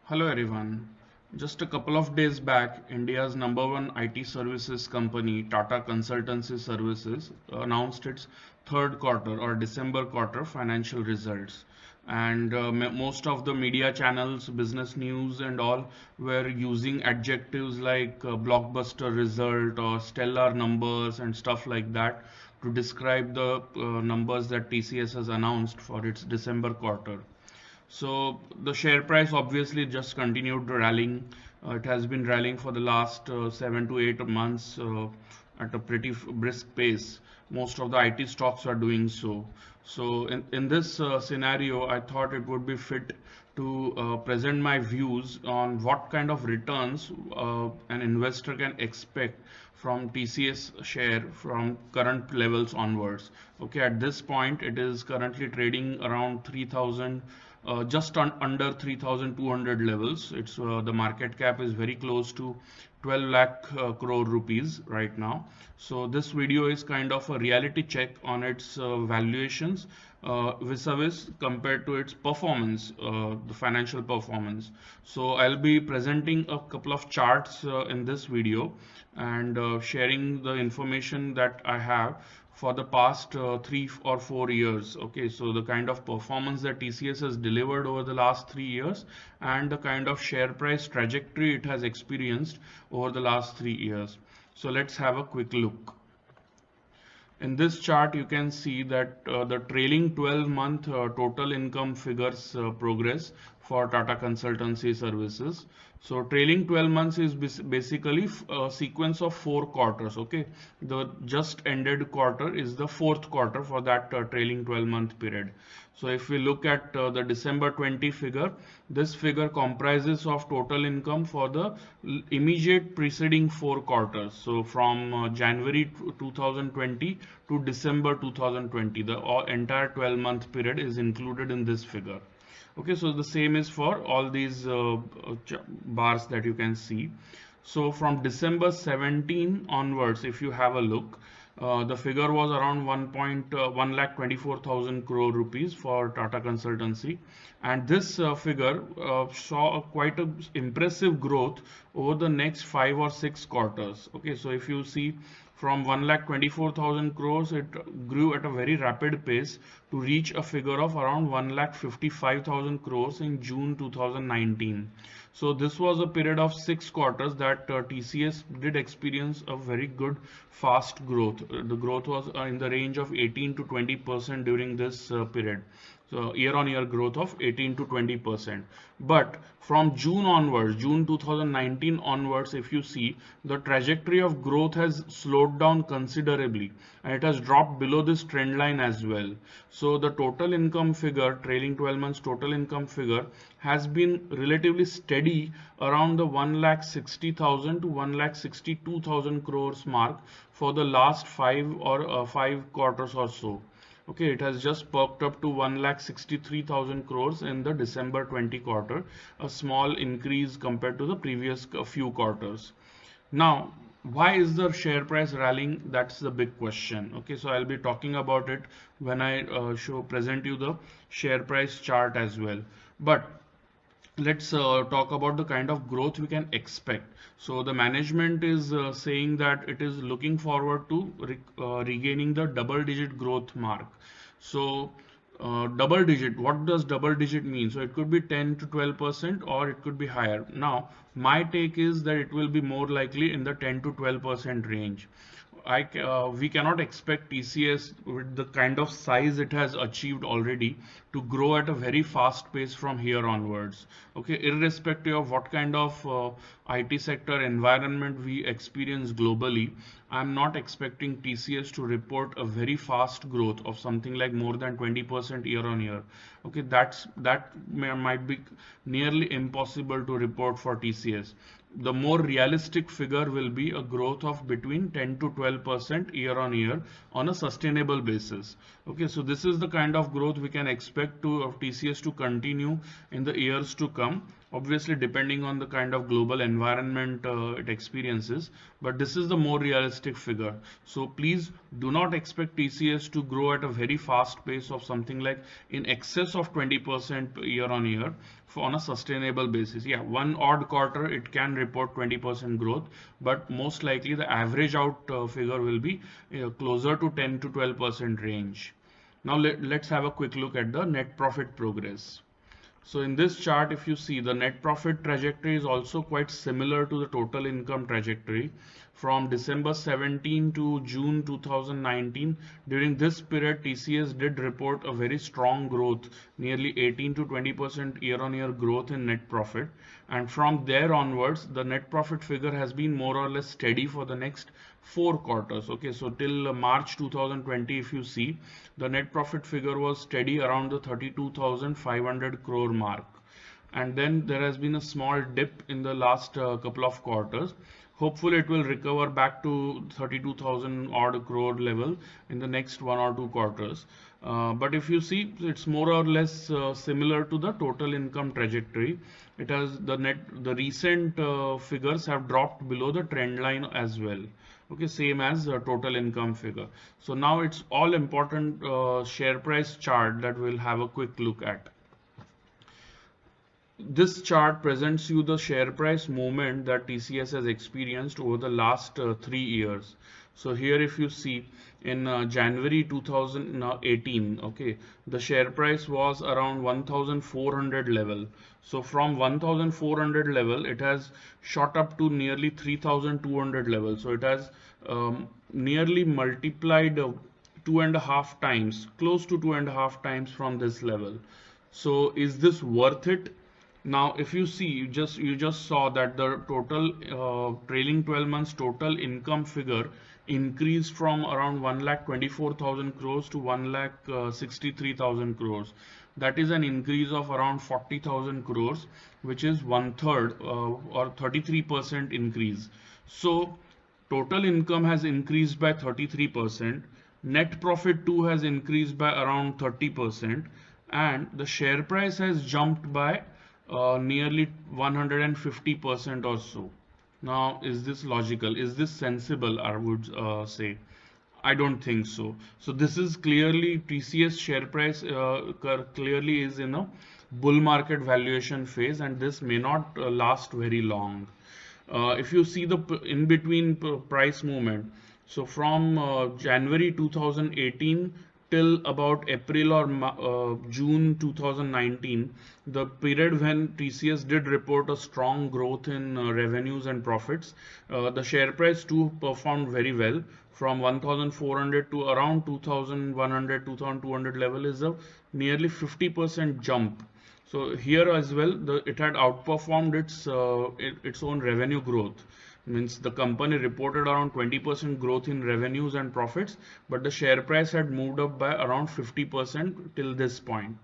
Hello everyone. Just a couple of days back, India's number one IT services company, Tata Consultancy Services, announced its third quarter or December quarter financial results. And most of the media channels, business news, and all were using adjectives like blockbuster result or stellar numbers and stuff like that to describe the numbers that TCS has announced for its December quarter. So the share price obviously just continued rallying. It has been rallying for the last 7 to 8 months at a pretty brisk pace. Most of the IT stocks are doing so. So in this scenario, I thought it would be fit to present my views on what kind of returns an investor can expect from TCS share from current levels onwards. Okay, at this point, it is currently trading around 3,000 under 3,200 levels. It's the market cap is very close to 12 lakh crore rupees right now. So this video is kind of a reality check on its valuations vis-a-vis compared to its performance, the financial performance. So I'll be presenting a couple of charts in this video and sharing the information that I have for the past 3 or 4 years. Okay, so the kind of performance that TCS has delivered over the last 3 years and the kind of share price trajectory it has experienced over the last 3 years. So let's have a quick look. In this chart, you can see that the trailing 12-month total income figures progress for Tata Consultancy Services. So trailing 12 months is basically a sequence of 4 quarters. Okay, the just ended quarter is the fourth quarter for that trailing 12-month period. So if we look at the December 20 figure, this figure comprises of total income for the immediate preceding 4 quarters. So from January 2020 to December 2020, the entire 12-month period is included in this figure. Okay, so the same is for all these bars that you can see. So from December 17 onwards, if you have a look, the figure was around 1,24,000 crore rupees for Tata Consultancy, and this figure saw quite a impressive growth over the next 5 or 6 quarters. Okay, so if you see from 1,24,000 crores, it grew at a very rapid pace to reach a figure of around 1,55,000 crores in June 2019. So this was a period of 6 quarters that TCS did experience a very good fast growth. The growth was in the range of 18 to 20% during this period. So year-on-year growth of 18 to 20%. But from June onwards, June 2019 onwards, if you see, the trajectory of growth has slowed down considerably and it has dropped below this trend line as well. So the total income figure, trailing 12 months total income figure, has been relatively steady around the 1,60,000 to 1,62,000 crores mark for the last 5 quarters or so. Okay, it has just perked up to 1,63,000 crores in the December 20 quarter, a small increase compared to the previous few quarters. Now, why is the share price rallying? That's the big question. Okay, so I'll be talking about it when I present you the share price chart as well. But let's talk about the kind of growth we can expect. So the management is saying that it is looking forward to regaining the double-digit growth mark. So double digit, what does double digit mean? So it could be 10 to 12% or it could be higher. Now my take is that it will be more likely in the 10 to 12% range. We cannot expect TCS with the kind of size it has achieved already to grow at a very fast pace from here onwards. Okay, irrespective of what kind of IT sector environment we experience globally, I'm not expecting TCS to report a very fast growth of something like more than 20% year on year. Okay, that might be nearly impossible to report for TCS. The more realistic figure will be a growth of between 10 to 12% year on year on a sustainable basis. Okay, so this is the kind of growth we can expect of TCS to continue in the years to come, obviously depending on the kind of global environment it experiences, but this is the more realistic figure. So please do not expect TCS to grow at a very fast pace of something like in excess of 20% year on year on a sustainable basis. Yeah, one odd quarter it can report 20% growth, but most likely the average out figure will be closer to 10 to 12% range. Now let's have a quick look at the net profit progress. So in this chart, if you see, the net profit trajectory is also quite similar to the total income trajectory. From December 17 to June 2019, during this period, TCS did report a very strong growth, nearly 18 to 20% year-on-year growth in net profit. And from there onwards, the net profit figure has been more or less steady for the next 4 quarters. Okay, so till March 2020, if you see, the net profit figure was steady around the 32,500 crore mark. And then there has been a small dip in the last couple of quarters. Hopefully it will recover back to 32,000 odd crore level in the next 1 or 2 quarters. But if you see, it's more or less similar to the total income trajectory. It has the recent figures have dropped below the trend line as well. Okay, same as total income figure. So now it's all important share price chart that we'll have a quick look at. This chart presents you the share price movement that TCS has experienced over the last 3 years. So here if you see in January 2018, okay, the share price was around 1400 level. So from 1400 level, it has shot up to nearly 3200 level. So it has nearly multiplied 2.5 times, close to 2.5 times from this level. So is this worth it? Now, if you see, you just saw that the total trailing 12 months total income figure increased from around 1,24,000 crores to 1,63,000 crores. That is an increase of around 40,000 crores, which is 1/3 or 33% increase. So total income has increased by 33%. Net profit too has increased by around 30%, and the share price has jumped by nearly 150% or so. Now, is this logical? Is this sensible? I would say. I don't think so. So this is clearly TCS share price clearly is in a bull market valuation phase, and this may not last very long. If you see the in between price movement, so from January 2018 till about April or June 2019, the period when TCS did report a strong growth in revenues and profits, the share price too performed very well. From 1400 to around 2100, 2200 level is a nearly 50% jump. So here as well, it had outperformed its own revenue growth. Means the company reported around 20% growth in revenues and profits, but the share price had moved up by around 50% till this point.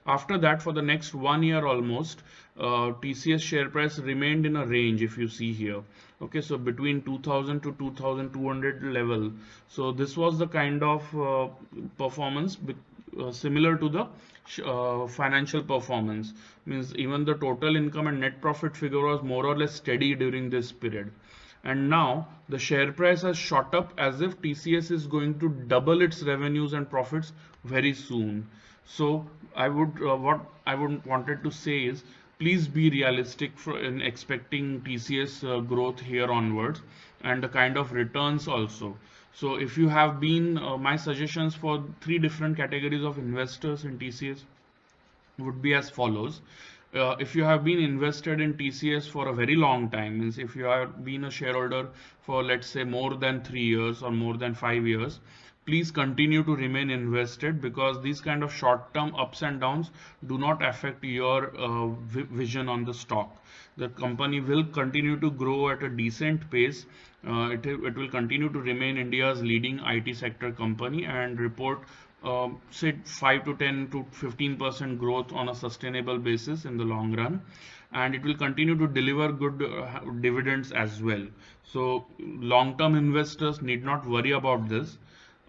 After that, for the next 1 year almost, TCS share price remained in a range, if you see here. Okay, so between 2000 to 2200 level. So this was the kind of performance similar to the financial performance. Means even the total income and net profit figure was more or less steady during this period. And now the share price has shot up as if TCS is going to double its revenues and profits very soon. So what I would wanted to say is, please be realistic in expecting TCS growth here onwards, and the kind of returns also. So if you have been my suggestions for 3 different categories of investors in TCS would be as follows. If you have been invested in TCS for a very long time, means if you have been a shareholder for, let's say, more than 3 years or more than 5 years, please continue to remain invested, because these kind of short-term ups and downs do not affect your vision on the stock. The company will continue to grow at a decent pace. It will continue to remain India's leading IT sector company and report say 5 to 10 to 15% growth on a sustainable basis in the long run, and it will continue to deliver good dividends as well. So long-term investors need not worry about this.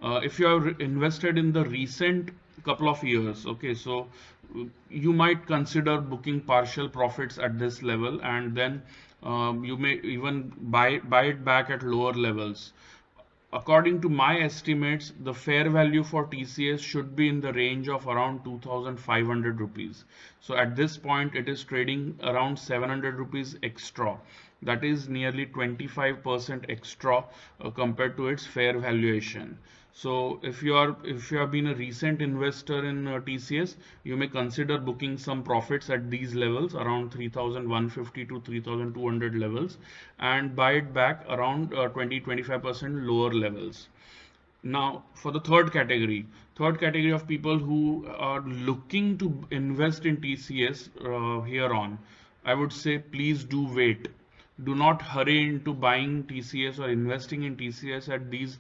If you have invested in the recent couple of years, okay, so you might consider booking partial profits at this level, and then you may even buy it back at lower levels. According to my estimates, the fair value for TCS should be in the range of around 2,500 rupees. So at this point, it is trading around 700 rupees extra. That is nearly 25% extra compared to its fair valuation. So if you have been a recent investor in TCS, you may consider booking some profits at these levels around 3,150 to 3,200 levels, and buy it back around 20-25% lower levels. Now, for the third category of people who are looking to invest in TCS here on, I would say please do wait. Do not hurry into buying TCS or investing in TCS at these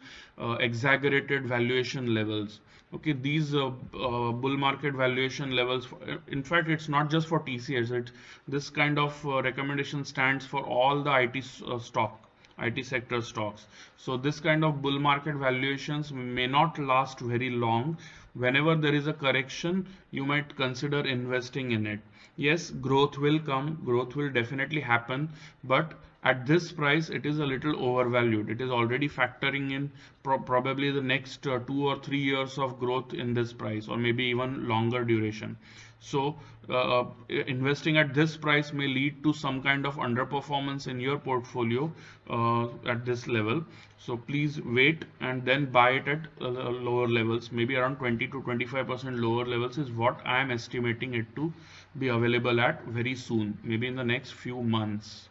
exaggerated valuation levels. Okay, these bull market valuation levels, in fact, it's not just for TCS. This kind of recommendation stands for all the IT sector stocks. So this kind of bull market valuations may not last very long. Whenever there is a correction, you might consider investing in it. Yes, growth will come, growth will definitely happen, but at this price it is a little overvalued. It is already factoring in probably the next 2 or 3 years of growth in this price, or maybe even longer duration. So investing at this price may lead to some kind of underperformance in your portfolio at this level. So please wait and then buy it at lower levels. Maybe around 20 to 25% lower levels is what I am estimating it to be available at very soon, maybe in the next few months.